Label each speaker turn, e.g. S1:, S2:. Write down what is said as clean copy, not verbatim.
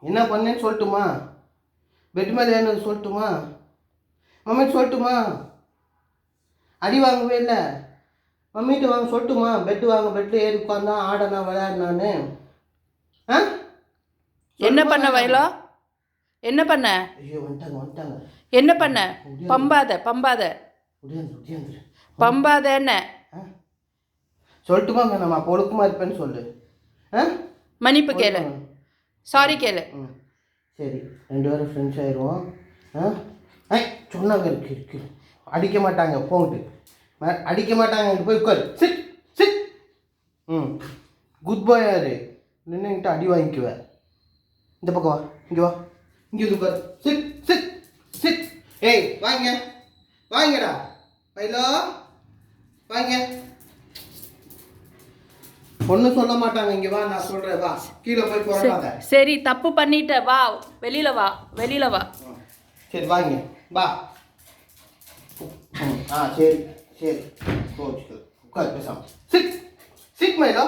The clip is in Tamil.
S1: என்ன பண்ணேன்னு சொல்லட்டுமா? பெட் மேலே ஏன்னு சொல்லட்டுமா? மம்மிட்டு சொல்லட்டுமா? அடி வாங்கவே இல்லை. மம்மிட்டு வாங்க சொல்லட்டுமா? பெட்டு வாங்க, பெட்டில் ஏறி உட்காந்தா ஆடனா விளையாடினான்னு. ஆ
S2: என்ன பண்ண வயலோ? என்ன பண்ண?
S1: ஐயோ வந்துட்டாங்க.
S2: என்ன பண்ண? பம்பாத பம்பாத என்ன
S1: சொல்லட்டுமா வேணாமா? பொழுக்குமா இருப்பேன்னு சொல்லு. ஆ
S2: மன்னிப்பு கேளு, சாரி கேளு.
S1: சரி, 2 பேரும் ஃப்ரெண்ட்ஸ் ஆயிடுவோம். ஆ சொன்னாங்க இருக்கு அடிக்க மாட்டாங்க, போங்கிட்டு அடிக்க மாட்டாங்க. போய் உட்காரு, சிட் சிட். குட் பாய் யாரு நின்றுங்கிட்ட அடி வாங்கிக்குவேன். இந்த பக்கம் வா, இங்கே வா, இங்கே உட்காரு, சிட் சிட் சிட். ஏய் வாங்கடா பைலோ, வாங்க. ஒன்றும் சொல்ல மாட்டாங்க. இங்கே வா, நான் சொல்கிறேன், வா. கீழே போய் போகிறாங்க.
S2: சரி, தப்பு பண்ணிட்ட, வா வெளியில வா.
S1: சரி வாங்க, வா. சரி கோச்சுக்கு உட்கார் பேசாம. Sit sit Maila.